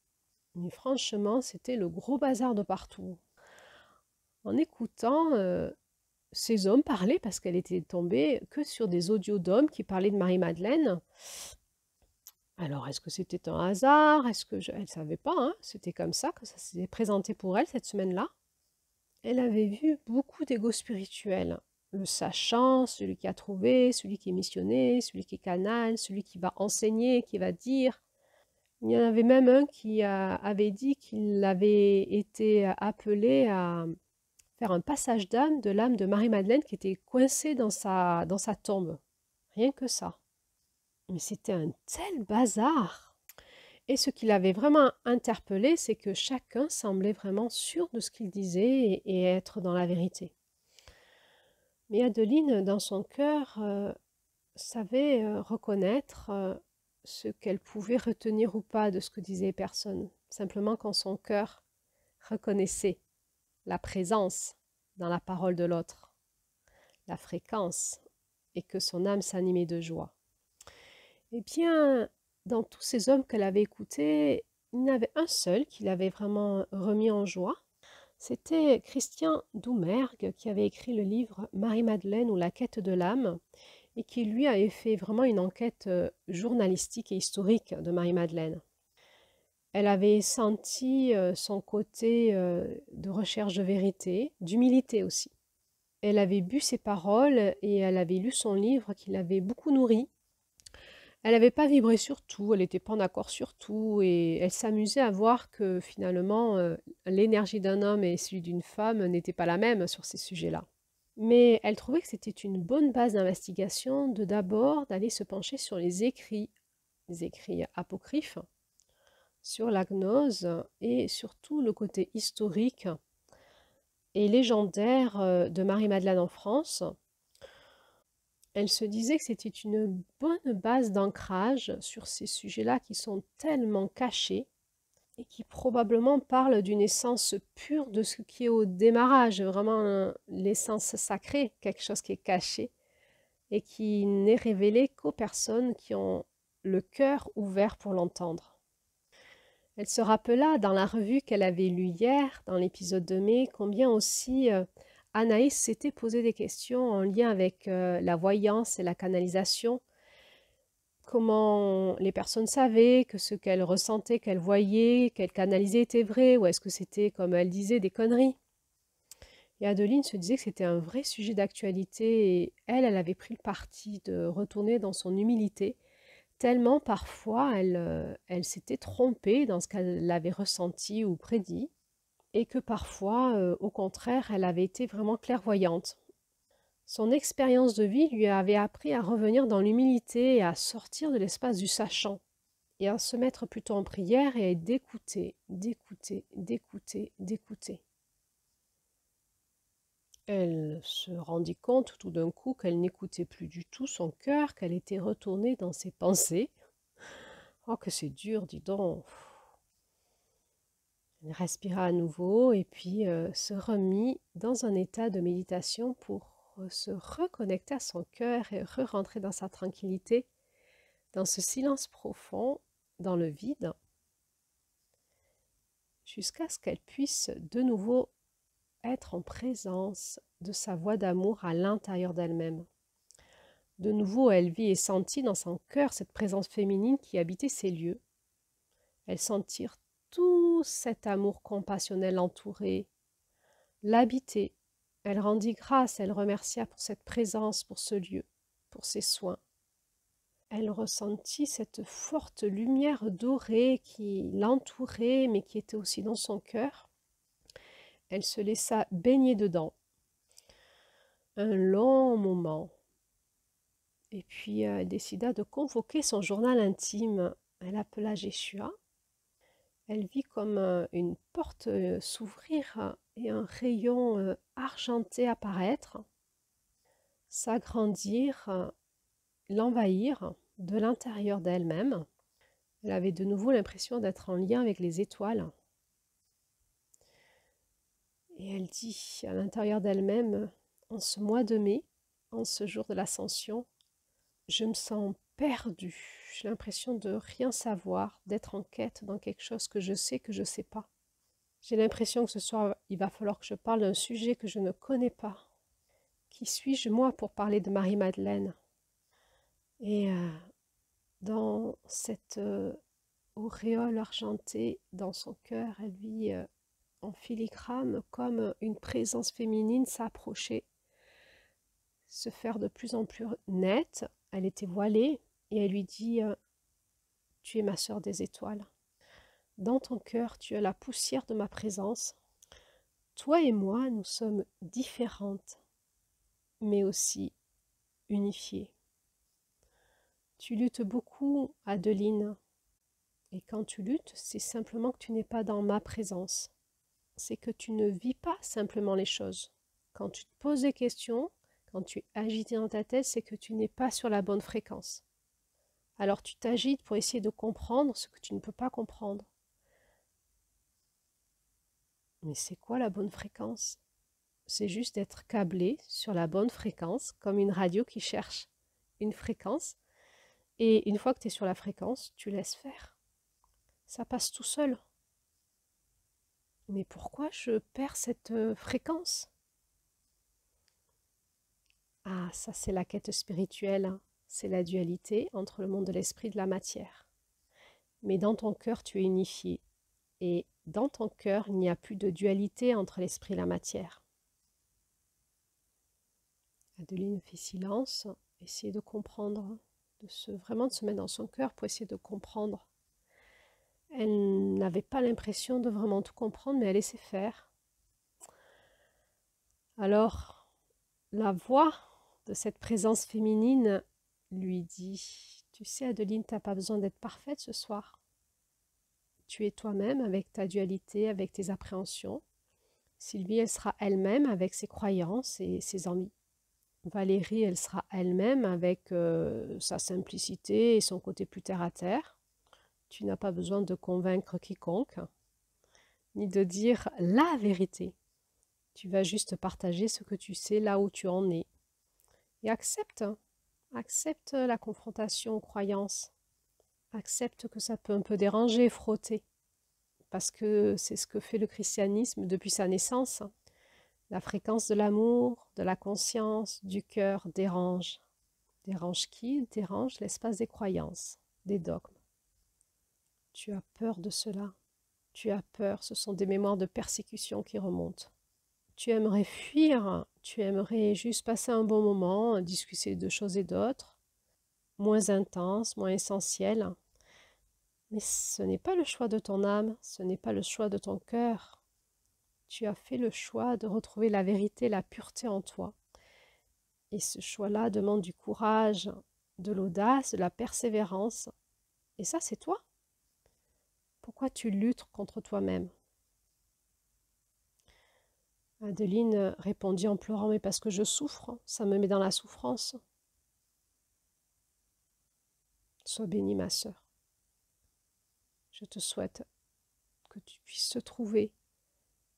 Speaker 1: mais franchement, c'était le gros bazar de partout. En écoutant ces hommes parler, parce qu'elle était tombée que sur des audios d'hommes qui parlaient de Marie-Madeleine. Alors, est-ce que c'était un hasard? Elle ne savait pas, hein? C'était comme ça que ça s'est présenté pour elle cette semaine-là. Elle avait vu beaucoup d'égos spirituels. Le sachant, celui qui a trouvé, celui qui est missionné, celui qui est canal, celui qui va enseigner, qui va dire. Il y en avait même un qui avait dit qu'il avait été appelé à faire un passage d'âme de l'âme de Marie-Madeleine qui était coincée dans sa tombe. Rien que ça. Mais c'était un tel bazar. Et ce qui l'avait vraiment interpellé, c'est que chacun semblait vraiment sûr de ce qu'il disait et être dans la vérité. Mais Adeline, dans son cœur, savait reconnaître ce qu'elle pouvait retenir ou pas de ce que disaient les personnes. Simplement quand son cœur reconnaissait la présence dans la parole de l'autre, la fréquence, et que son âme s'animait de joie. Eh bien, dans tous ces hommes qu'elle avait écoutés, il y en avait un seul qui l'avait vraiment remis en joie. C'était Christian Doumergue qui avait écrit le livre Marie-Madeleine ou la quête de l'âme et qui lui avait fait vraiment une enquête journalistique et historique de Marie-Madeleine. Elle avait senti son côté de recherche de vérité, d'humilité aussi. Elle avait bu ses paroles et elle avait lu son livre qui l'avait beaucoup nourrie. Elle n'avait pas vibré sur tout, elle n'était pas en accord sur tout et elle s'amusait à voir que finalement l'énergie d'un homme et celui d'une femme n'étaient pas la même sur ces sujets-là. Mais elle trouvait que c'était une bonne base d'investigation de d'abord d'aller se pencher sur les écrits apocryphes, sur la gnose et surtout le côté historique et légendaire de Marie-Madeleine en France. Elle se disait que c'était une bonne base d'ancrage sur ces sujets-là qui sont tellement cachés et qui probablement parle d'une essence pure de ce qui est au démarrage, vraiment l'essence sacrée, quelque chose qui est caché et qui n'est révélé qu'aux personnes qui ont le cœur ouvert pour l'entendre. Elle se rappela dans la revue qu'elle avait lue hier, dans l'épisode de mai, combien aussi Anaïs s'était posé des questions en lien avec la voyance et la canalisation, comment les personnes savaient que ce qu'elles ressentaient, qu'elles voyaient, qu'elles canalisaient était vrai, ou est-ce que c'était, comme elle disait, des conneries. Et Adeline se disait que c'était un vrai sujet d'actualité et elle avait pris le parti de retourner dans son humilité, tellement parfois elle s'était trompée dans ce qu'elle avait ressenti ou prédit, et que parfois, au contraire, elle avait été vraiment clairvoyante. Son expérience de vie lui avait appris à revenir dans l'humilité et à sortir de l'espace du sachant, et à se mettre plutôt en prière et d'écouter, d'écouter, d'écouter, d'écouter. Elle se rendit compte tout d'un coup qu'elle n'écoutait plus du tout son cœur, qu'elle était retournée dans ses pensées. Oh, que c'est dur, dis donc. Elle respira à nouveau et puis se remit dans un état de méditation pour se reconnecter à son cœur et re-rentrer dans sa tranquillité, dans ce silence profond, dans le vide, jusqu'à ce qu'elle puisse de nouveau être en présence de sa voix d'amour à l'intérieur d'elle-même. De nouveau, elle vit et sentit dans son cœur cette présence féminine qui habitait ces lieux. Elle sentit tout cet amour compassionnel l'entourer, l'habiter. Elle rendit grâce, elle remercia pour cette présence, pour ce lieu, pour ses soins. Elle ressentit cette forte lumière dorée qui l'entourait, mais qui était aussi dans son cœur. Elle se laissa baigner dedans. Un long moment. Et puis elle décida de convoquer son journal intime. Elle appela Jéshua. Elle vit comme une porte s'ouvrir et un rayon argenté apparaître, s'agrandir, l'envahir de l'intérieur d'elle-même. Elle avait de nouveau l'impression d'être en lien avec les étoiles. Et elle dit à l'intérieur d'elle-même, en ce mois de mai, en ce jour de l'ascension, je me sens perdue. J'ai l'impression de rien savoir, d'être en quête dans quelque chose que je sais pas. J'ai l'impression que ce soir, il va falloir que je parle d'un sujet que je ne connais pas. Qui suis-je, moi, pour parler de Marie-Madeleine? Et dans cette auréole argentée, dans son cœur, elle vit en filigrane comme une présence féminine s'approcher, se faire de plus en plus nette. Elle était voilée et elle lui dit tu es ma sœur des étoiles. Dans ton cœur, tu as la poussière de ma présence. Toi et moi, nous sommes différentes, mais aussi unifiées. Tu luttes beaucoup, Adeline, et quand tu luttes, c'est simplement que tu n'es pas dans ma présence. C'est que tu ne vis pas simplement les choses. Quand tu te poses des questions, quand tu es agité dans ta tête, c'est que tu n'es pas sur la bonne fréquence. Alors tu t'agites pour essayer de comprendre ce que tu ne peux pas comprendre. Mais c'est quoi la bonne fréquence? C'est juste d'être câblé sur la bonne fréquence, comme une radio qui cherche une fréquence. Et une fois que tu es sur la fréquence, tu laisses faire. Ça passe tout seul. Mais pourquoi je perds cette fréquence? Ah, ça c'est la quête spirituelle, hein. C'est la dualité entre le monde de l'esprit et de la matière. Mais dans ton cœur, tu es unifié. Et dans ton cœur, il n'y a plus de dualité entre l'esprit et la matière. Adeline fait silence, essayer de comprendre, vraiment de se mettre dans son cœur pour essayer de comprendre. Elle n'avait pas l'impression de vraiment tout comprendre, mais elle laissait faire. Alors, la voix de cette présence féminine lui dit, tu sais Adeline, tu n'as pas besoin d'être parfaite ce soir. Tu es toi-même avec ta dualité, avec tes appréhensions. Sylvie, elle sera elle-même avec ses croyances et ses envies. Valérie, elle sera elle-même avec sa simplicité et son côté plus terre à terre. Tu n'as pas besoin de convaincre quiconque, ni de dire la vérité. Tu vas juste partager ce que tu sais là où tu en es. Et accepte la confrontation aux croyances. Accepte que ça peut un peu déranger, frotter. Parce que c'est ce que fait le christianisme depuis sa naissance. La fréquence de l'amour, de la conscience, du cœur dérange. Dérange qui? Dérange l'espace des croyances, des dogmes. Tu as peur de cela. Tu as peur, ce sont des mémoires de persécution qui remontent. Tu aimerais fuir, tu aimerais juste passer un bon moment, discuter de choses et d'autres, moins intense, moins essentiel. Mais ce n'est pas le choix de ton âme, ce n'est pas le choix de ton cœur. Tu as fait le choix de retrouver la vérité, la pureté en toi. Et ce choix-là demande du courage, de l'audace, de la persévérance. Et ça, c'est toi. Pourquoi tu luttes contre toi-même? Adeline répondit en pleurant, mais parce que je souffre, ça me met dans la souffrance. Sois bénie, ma sœur. Je te souhaite que tu puisses te trouver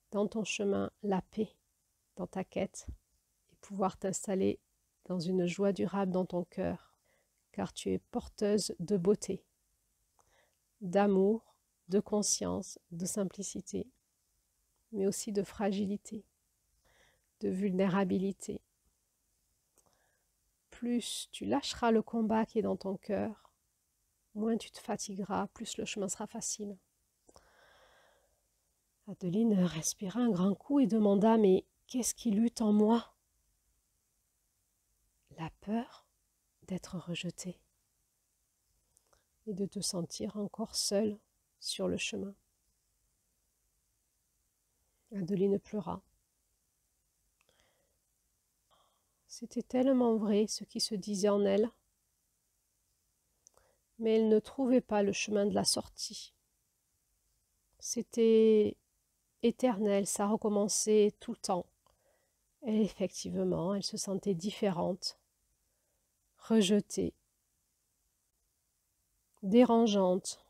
Speaker 1: dans ton chemin la paix, dans ta quête, et pouvoir t'installer dans une joie durable dans ton cœur, car tu es porteuse de beauté, d'amour, de conscience, de simplicité, mais aussi de fragilité, de vulnérabilité. Plus tu lâcheras le combat qui est dans ton cœur, moins tu te fatigueras, plus le chemin sera facile. Adeline respira un grand coup et demanda « Mais qu'est-ce qui lutte en moi ?» La peur d'être rejetée et de te sentir encore seule sur le chemin. Adeline pleura. C'était tellement vrai ce qui se disait en elle, mais elle ne trouvait pas le chemin de la sortie. C'était éternel, ça recommençait tout le temps. Et effectivement, elle se sentait différente, rejetée, dérangeante.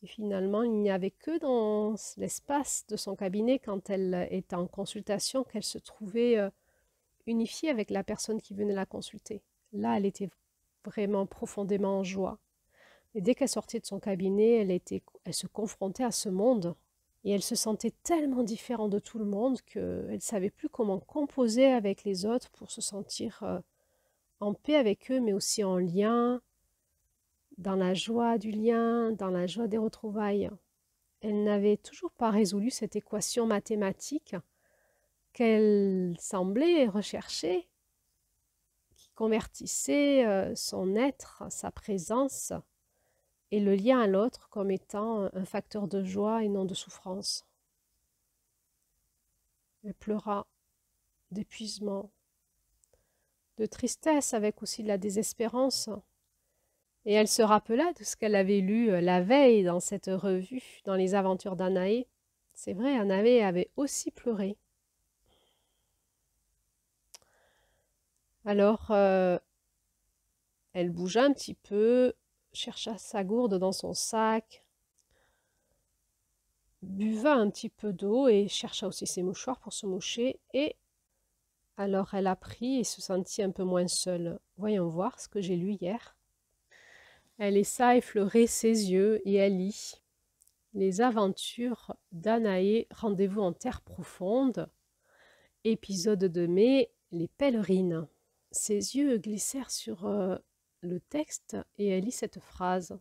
Speaker 1: Et finalement, il n'y avait que dans l'espace de son cabinet, quand elle était en consultation, qu'elle se trouvait unifiée avec la personne qui venait la consulter. Là, elle était vraiment profondément en joie. Et dès qu'elle sortait de son cabinet, elle se confrontait à ce monde. Et elle se sentait tellement différente de tout le monde qu'elle ne savait plus comment composer avec les autres pour se sentir en paix avec eux, mais aussi en lien, dans la joie du lien, dans la joie des retrouvailles. Elle n'avait toujours pas résolu cette équation mathématique qu'elle semblait rechercher, qui convertissait son être, sa présence et le lien à l'autre comme étant un facteur de joie et non de souffrance. Elle pleura d'épuisement, de tristesse, avec aussi de la désespérance. Et elle se rappela de ce qu'elle avait lu la veille dans cette revue, dans les aventures d'Anaé. C'est vrai, Anaé avait aussi pleuré. Alors, elle bougea un petit peu, chercha sa gourde dans son sac, buva un petit peu d'eau et chercha aussi ses mouchoirs pour se moucher. Et alors elle a pris et se sentit un peu moins seule. Voyons voir ce que j'ai lu hier. Elle laissa effleurer ses yeux et elle lit « Les aventures d'Anaé, rendez-vous en terre profonde ». Épisode de mai, les pèlerines. Ses yeux glissèrent sur le texte et elle lit cette phrase.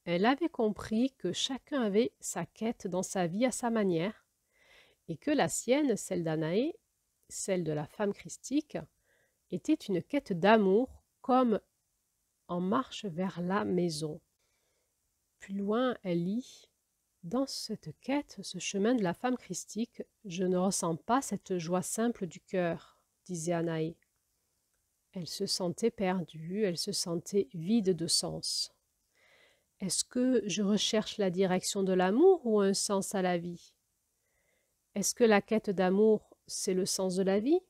Speaker 1: Elle avait compris que chacun avait sa quête dans sa vie à sa manière et que la sienne, celle d'Anaé, celle de la femme christique, était une quête d'amour comme en marche vers la maison. Plus loin, elle lit « Dans cette quête, ce chemin de la femme christique, je ne ressens pas cette joie simple du cœur, disait Anaé. Elle se sentait perdue, elle se sentait vide de sens. Est-ce que je recherche la direction de l'amour ou un sens à la vie? Est-ce que la quête d'amour, c'est le sens de la vie?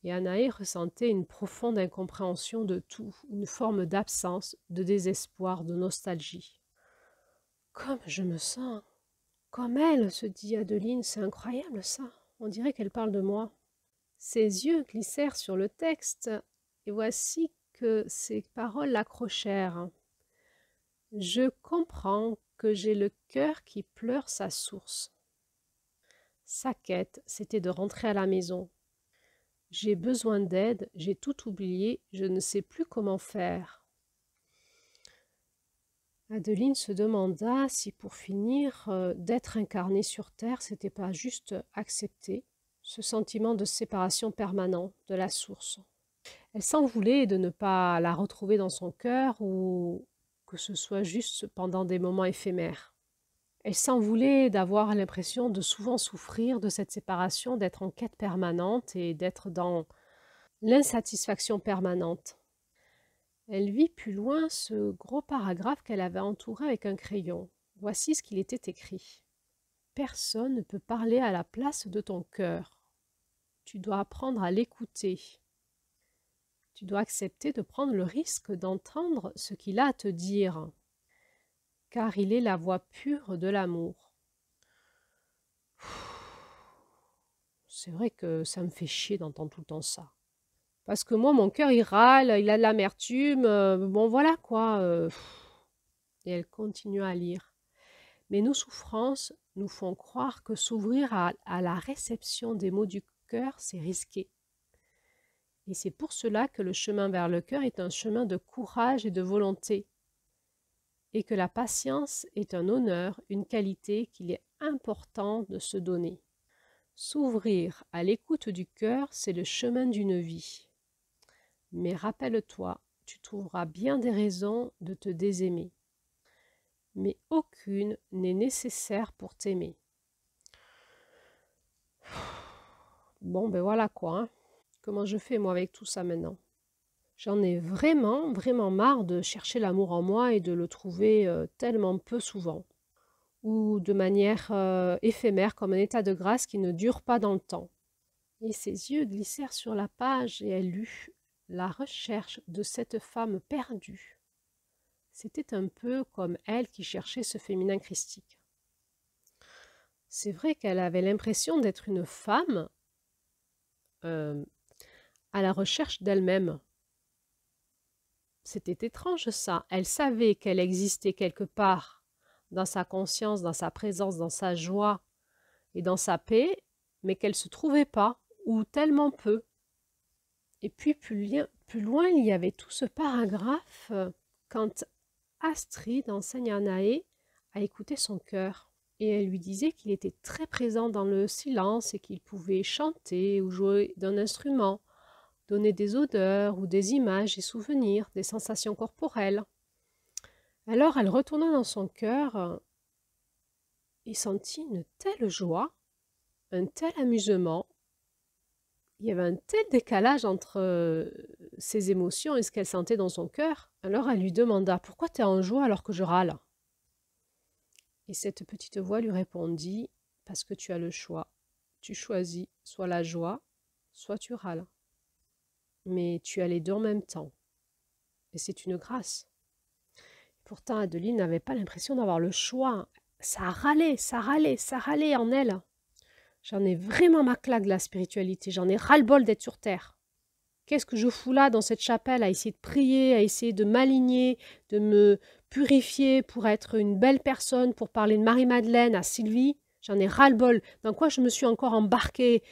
Speaker 1: Et Anaé ressentait une profonde incompréhension de tout, une forme d'absence, de désespoir, de nostalgie. « Comme je me sens, comme elle, se dit Adeline, c'est incroyable ça, on dirait qu'elle parle de moi. » Ses yeux glissèrent sur le texte, et voici que ces paroles l'accrochèrent. « Je comprends que j'ai le cœur qui pleure sa source. » Sa quête, c'était de rentrer à la maison. « J'ai besoin d'aide, j'ai tout oublié, je ne sais plus comment faire. » Adeline se demanda si pour finir, d'être incarnée sur Terre, c'était pas juste accepter ce sentiment de séparation permanent de la source. Elle s'en voulait de ne pas la retrouver dans son cœur ou que ce soit juste pendant des moments éphémères. Elle s'en voulait d'avoir l'impression de souvent souffrir de cette séparation, d'être en quête permanente et d'être dans l'insatisfaction permanente. Elle vit plus loin ce gros paragraphe qu'elle avait entouré avec un crayon. Voici ce qu'il était écrit. « Personne ne peut parler à la place de ton cœur. Tu dois apprendre à l'écouter. Tu dois accepter de prendre le risque d'entendre ce qu'il a à te dire, car il est la voix pure de l'amour. » C'est vrai que ça me fait chier d'entendre tout le temps ça. Parce que moi, mon cœur, il râle, il a de l'amertume, bon voilà quoi. Et elle continua à lire. « Mais nos souffrances nous font croire que s'ouvrir à la réception des mots du cœur, c'est risqué. Et c'est pour cela que le chemin vers le cœur est un chemin de courage et de volonté, et que la patience est un honneur, une qualité qu'il est important de se donner. S'ouvrir à l'écoute du cœur, c'est le chemin d'une vie. Mais rappelle-toi, tu trouveras bien des raisons de te désaimer. Mais aucune n'est nécessaire pour t'aimer. » Bon, ben voilà quoi. Hein. Comment je fais moi avec tout ça maintenant? J'en ai vraiment, vraiment marre de chercher l'amour en moi et de le trouver tellement peu souvent. Ou de manière éphémère, comme un état de grâce qui ne dure pas dans le temps. Et ses yeux glissèrent sur la page et elle lut « La recherche de cette femme perdue ». C'était un peu comme elle qui cherchait ce féminin christique. C'est vrai qu'elle avait l'impression d'être une femme à la recherche d'elle-même. C'était étrange ça. Elle savait qu'elle existait quelque part dans sa conscience, dans sa présence, dans sa joie et dans sa paix, mais qu'elle ne se trouvait pas, ou tellement peu. Et puis plus loin, il y avait tout ce paragraphe quand Astrid enseigne à Anaé à écouter son cœur. Et elle lui disait qu'il était très présent dans le silence et qu'il pouvait chanter ou jouer d'un instrument, donner des odeurs ou des images et souvenirs, des sensations corporelles. Alors elle retourna dans son cœur et sentit une telle joie, un tel amusement. Il y avait un tel décalage entre ses émotions et ce qu'elle sentait dans son cœur. Alors elle lui demanda « Pourquoi tu es en joie alors que je râle ?» Et cette petite voix lui répondit « Parce que tu as le choix. Tu choisis soit la joie, soit tu râles. Mais tu as les deux en même temps. Et c'est une grâce. » Pourtant, Adeline n'avait pas l'impression d'avoir le choix. Ça râlait, ça râlait, ça râlait en elle. J'en ai vraiment ma claque de la spiritualité. J'en ai ras-le-bol d'être sur terre. Qu'est-ce que je fous là dans cette chapelle à essayer de prier, à essayer de m'aligner, de me purifier pour être une belle personne, pour parler de Marie-Madeleine à Sylvie? J'en ai ras-le-bol. Dans quoi je me suis encore embarquée?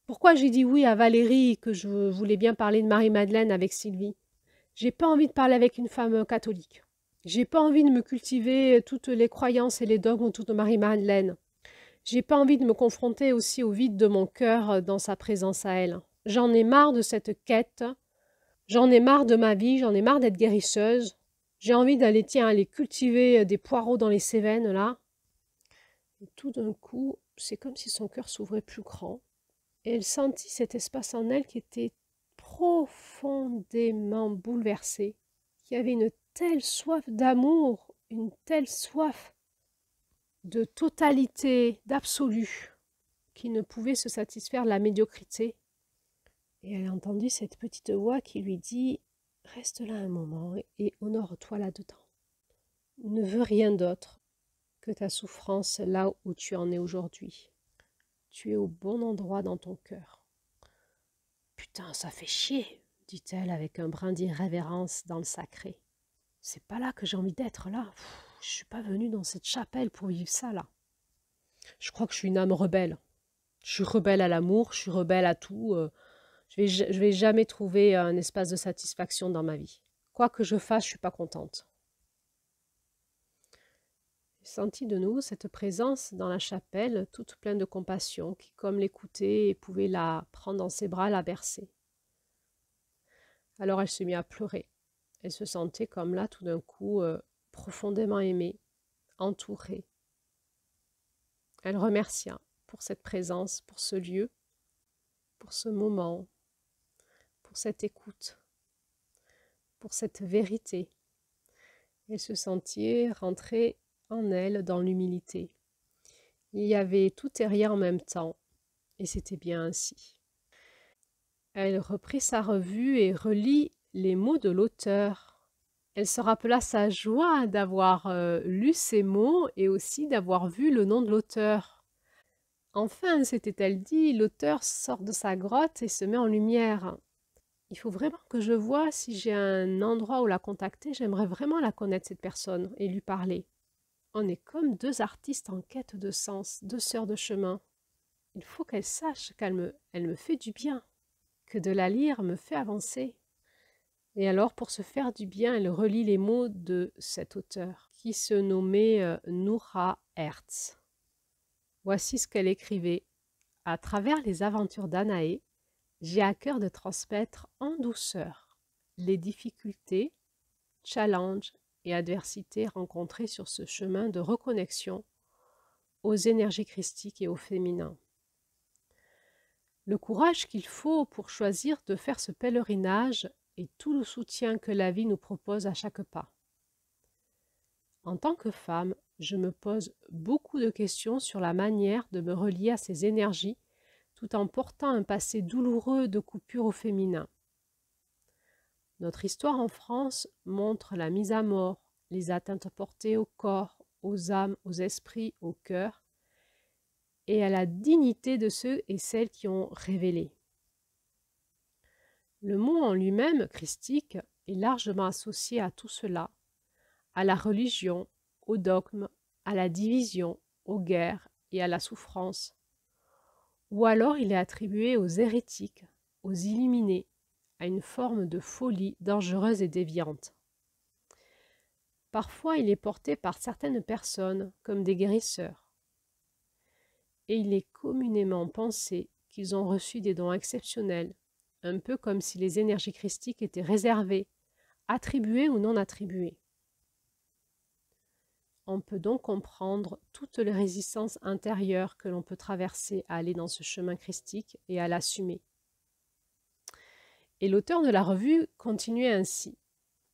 Speaker 1: Pourquoi j'ai dit oui à Valérie que je voulais bien parler de Marie-Madeleine avec Sylvie? J'ai pas envie de parler avec une femme catholique. J'ai pas envie de me cultiver toutes les croyances et les dogmes autour de Marie-Madeleine. J'ai pas envie de me confronter aussi au vide de mon cœur dans sa présence à elle. J'en ai marre de cette quête. J'en ai marre de ma vie. J'en ai marre d'être guérisseuse. J'ai envie d'aller, aller cultiver des poireaux dans les Cévennes, là. Et tout d'un coup, c'est comme si son cœur s'ouvrait plus grand. Et elle sentit cet espace en elle qui était profondément bouleversé, qui avait une telle soif d'amour, une telle soif de totalité, d'absolu, qui ne pouvait se satisfaire de la médiocrité. Et elle a entendu cette petite voix qui lui dit « Reste là un moment et honore-toi là-dedans. Ne veux rien d'autre que ta souffrance là où tu en es aujourd'hui. Tu es au bon endroit dans ton cœur. » Putain, ça fait chier, dit-elle avec un brin d'irrévérence dans le sacré. C'est pas là que j'ai envie d'être, là. Je suis pas venue dans cette chapelle pour vivre ça, là. Je crois que je suis une âme rebelle. Je suis rebelle à l'amour, je suis rebelle à tout. Je vais jamais trouver un espace de satisfaction dans ma vie. Quoi que je fasse, je suis pas contente. J'ai senti de nouveau cette présence dans la chapelle, toute pleine de compassion, qui, comme l'écoutait, et pouvait la prendre dans ses bras, la bercer. Alors elle se mit à pleurer. Elle se sentait comme là, tout d'un coup, profondément aimée, entourée. Elle remercia pour cette présence, pour ce lieu, pour ce moment, pour cette écoute, pour cette vérité. Elle se sentit rentrer en elle dans l'humilité. Il y avait tout et rien en même temps, et c'était bien ainsi. Elle reprit sa revue et relit les mots de l'auteur. Elle se rappela sa joie d'avoir lu ces mots et aussi d'avoir vu le nom de l'auteur. Enfin, s'était-elle dit, l'auteur sort de sa grotte et se met en lumière. Il faut vraiment que je voie si j'ai un endroit où la contacter. J'aimerais vraiment la connaître, cette personne, et lui parler. On est comme deux artistes en quête de sens, deux sœurs de chemin. Il faut qu'elle sache qu'elle me fait du bien, que de la lire me fait avancer. Et alors, pour se faire du bien, elle relit les mots de cet auteur, qui se nommait Noura Hertz. Voici ce qu'elle écrivait. À travers les aventures d'Anaé, j'ai à cœur de transmettre en douceur les difficultés, challenges et adversités rencontrées sur ce chemin de reconnexion aux énergies christiques et au féminin. Le courage qu'il faut pour choisir de faire ce pèlerinage et tout le soutien que la vie nous propose à chaque pas. En tant que femme, je me pose beaucoup de questions sur la manière de me relier à ces énergies tout en portant un passé douloureux de coupure au féminin. Notre histoire en France montre la mise à mort, les atteintes portées au corps, aux âmes, aux esprits, au cœur, et à la dignité de ceux et celles qui ont révélé. Le mot en lui-même, christique, est largement associé à tout cela, à la religion, au dogme, à la division, aux guerres et à la souffrance. Ou alors il est attribué aux hérétiques, aux illuminés, à une forme de folie dangereuse et déviante. Parfois il est porté par certaines personnes comme des guérisseurs. Et il est communément pensé qu'ils ont reçu des dons exceptionnels, un peu comme si les énergies christiques étaient réservées, attribuées ou non attribuées. On peut donc comprendre toutes les résistances intérieures que l'on peut traverser à aller dans ce chemin christique et à l'assumer. Et l'auteur de la revue continuait ainsi.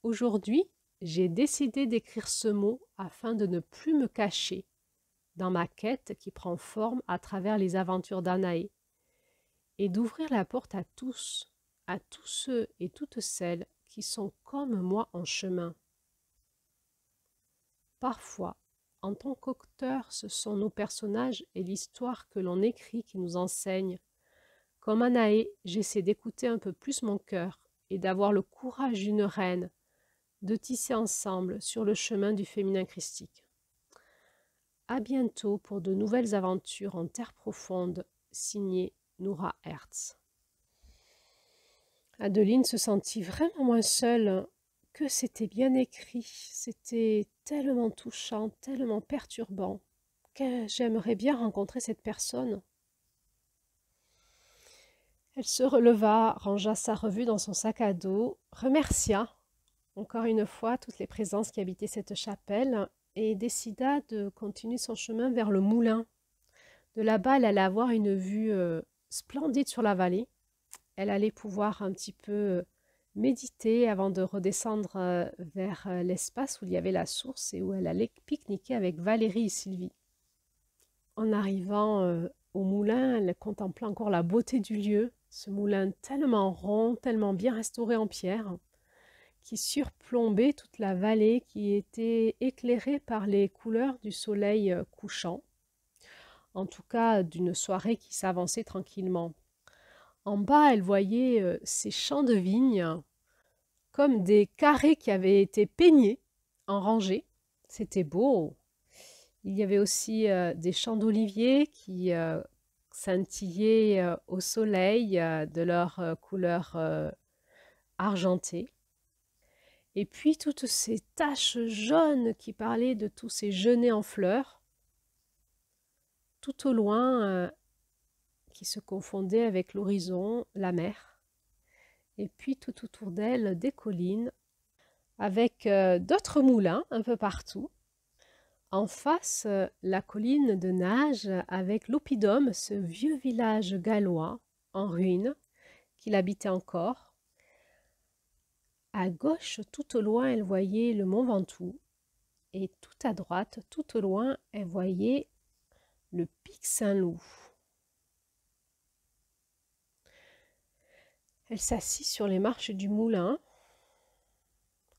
Speaker 1: Aujourd'hui, j'ai décidé d'écrire ce mot afin de ne plus me cacher dans ma quête qui prend forme à travers les aventures d'Anaé et d'ouvrir la porte à tous ceux et toutes celles qui sont comme moi en chemin. Parfois, en tant qu'auteur, ce sont nos personnages et l'histoire que l'on écrit qui nous enseignent. Comme Anaé, j'essaie d'écouter un peu plus mon cœur et d'avoir le courage d'une reine, de tisser ensemble sur le chemin du féminin christique. À bientôt pour de nouvelles aventures en terre profonde, signé Noura Hertz. Adeline se sentit vraiment moins seule, que c'était bien écrit, c'était tellement touchant, tellement perturbant, que j'aimerais bien rencontrer cette personne. Elle se releva, rangea sa revue dans son sac à dos, remercia encore une fois toutes les présences qui habitaient cette chapelle et décida de continuer son chemin vers le moulin. De là-bas, elle allait avoir une vue splendide sur la vallée. Elle allait pouvoir un petit peu méditer avant de redescendre vers l'espace où il y avait la source et où elle allait pique-niquer avec Valérie et Sylvie. En arrivant au moulin, elle contempla encore la beauté du lieu, Ce moulin tellement rond, tellement bien restauré en pierre, qui surplombait toute la vallée qui était éclairée par les couleurs du soleil couchant, en tout cas d'une soirée qui s'avançait tranquillement. En bas, elle voyait ces champs de vignes comme des carrés qui avaient été peignés en rangées. C'était beau. Il y avait aussi des champs d'oliviers qui scintillaient au soleil de leur couleur argentée. Et puis toutes ces taches jaunes qui parlaient de tous ces genêts en fleurs, tout au loin, qui se confondaient avec l'horizon, la mer. Et puis tout autour d'elle, des collines, avec d'autres moulins un peu partout. En face, la colline de Nage avec l'Oppidum, ce vieux village gallois en ruine qu'il habitait encore. À gauche, tout au loin, elle voyait le mont Ventoux. Et tout à droite, tout au loin, elle voyait le pic Saint-Loup. Elle s'assit sur les marches du moulin,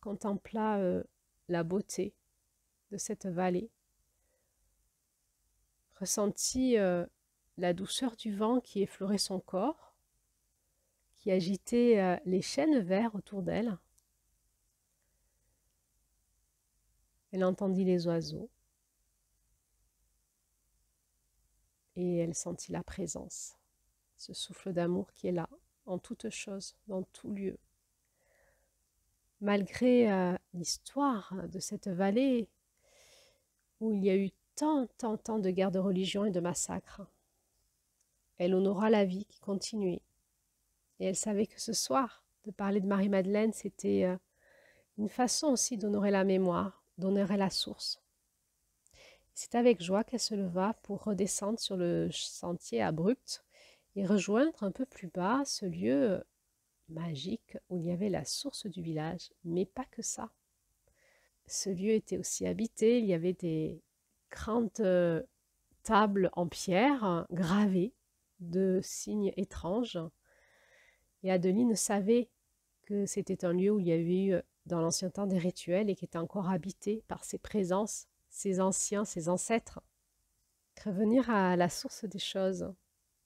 Speaker 1: contempla la beauté de cette vallée, ressentit la douceur du vent qui effleurait son corps, qui agitait les chênes verts autour d'elle. Elle entendit les oiseaux et elle sentit la présence, ce souffle d'amour qui est là, en toute chose, dans tout lieu. Malgré l'histoire de cette vallée où il y a eu tant de guerres de religion et de massacres, elle honora la vie qui continuait. Et elle savait que ce soir, de parler de Marie-Madeleine, c'était une façon aussi d'honorer la mémoire, d'honorer la source. C'est avec joie qu'elle se leva pour redescendre sur le sentier abrupt et rejoindre un peu plus bas ce lieu magique où il y avait la source du village, mais pas que ça. Ce lieu était aussi habité, il y avait des grandes tables en pierre gravées de signes étranges. Et Adeline savait que c'était un lieu où il y avait eu dans l'ancien temps des rituels et qui était encore habité par ces présences, ces anciens, ces ancêtres. Revenir à la source des choses,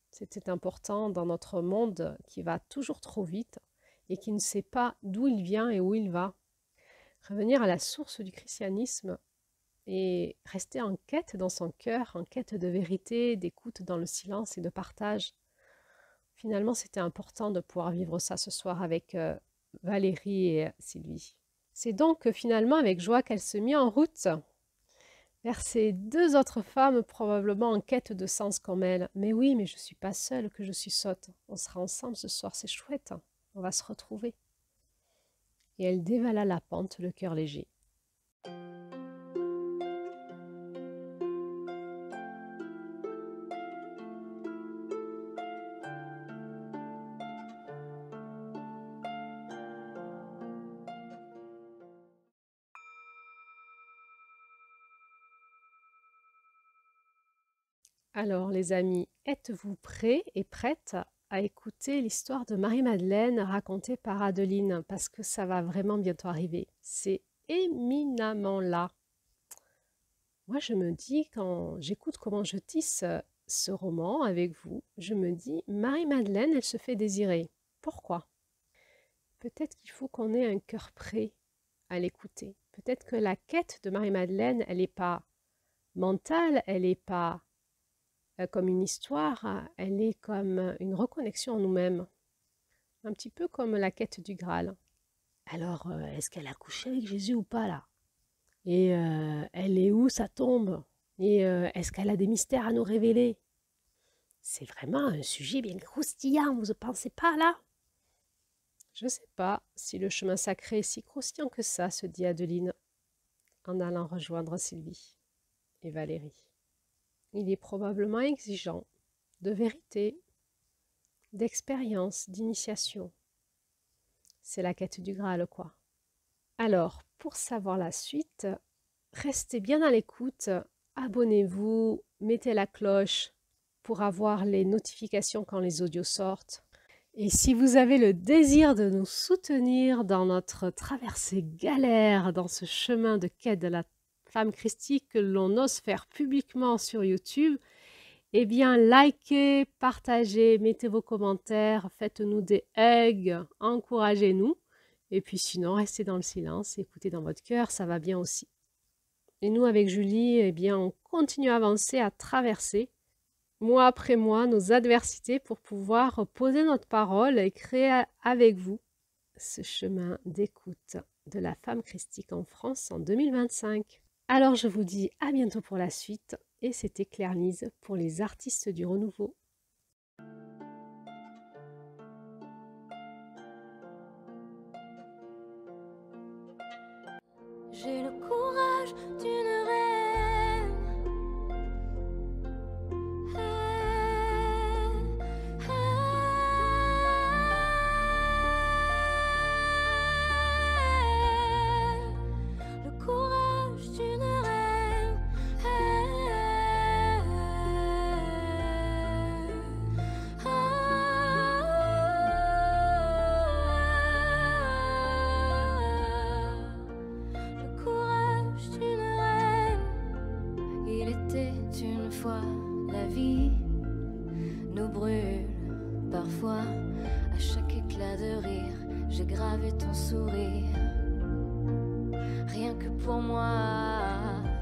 Speaker 1: c'était important dans notre monde qui va toujours trop vite et qui ne sait pas d'où il vient et où il va. Revenir à la source du christianisme et rester en quête dans son cœur, en quête de vérité, d'écoute dans le silence et de partage. Finalement, c'était important de pouvoir vivre ça ce soir avec Valérie et Sylvie. C'est donc finalement avec joie qu'elle se mit en route vers ces deux autres femmes probablement en quête de sens comme elle. Mais oui, mais je ne suis pas seule, que je suis sotte. On sera ensemble ce soir, c'est chouette. On va se retrouver. Et elle dévala la pente, le cœur léger. Alors les amis, êtes-vous prêts et prêtes à écouter l'histoire de Marie-Madeleine racontée par Adeline? Parce que ça va vraiment bientôt arriver. C'est éminemment là. Moi je me dis, quand j'écoute comment je tisse ce roman avec vous, je me dis, Marie-Madeleine, elle se fait désirer. Pourquoi? Peut-être qu'il faut qu'on ait un cœur prêt à l'écouter. Peut-être que la quête de Marie-Madeleine, elle n'est pas mentale, elle n'est pas comme une histoire, elle est comme une reconnexion en nous-mêmes, un petit peu comme la quête du Graal. Alors, est-ce qu'elle a couché avec Jésus ou pas là? Et elle est où sa tombe? Et est-ce qu'elle a des mystères à nous révéler? C'est vraiment un sujet bien croustillant, vous ne pensez pas là? Je ne sais pas si le chemin sacré est si croustillant que ça, se dit Adeline, en allant rejoindre Sylvie et Valérie. Il est probablement exigeant de vérité, d'expérience, d'initiation. C'est la quête du Graal, quoi. Alors, pour savoir la suite, restez bien à l'écoute, abonnez-vous, mettez la cloche pour avoir les notifications quand les audios sortent. Et si vous avez le désir de nous soutenir dans notre traversée galère, dans ce chemin de quête de la femme christique que l'on ose faire publiquement sur YouTube, eh bien, likez, partagez, mettez vos commentaires, faites-nous des hugs, encouragez-nous. Et puis sinon, restez dans le silence, écoutez dans votre cœur, ça va bien aussi. Et nous, avec Julie, eh bien, on continue à avancer, à traverser, mois après mois, nos adversités pour pouvoir poser notre parole et créer avec vous ce chemin d'écoute de la femme christique en France en 2025. Alors, je vous dis à bientôt pour la suite. Et c'était Claire-Lise pour les artistes du renouveau.
Speaker 3: J'ai le courage d'une reine. Le courage d'une reine. Le courage d'une reine. Il était une fois la vie nous brûle parfois. À chaque éclat de rire, j'ai gravé ton sourire. Rien que pour moi.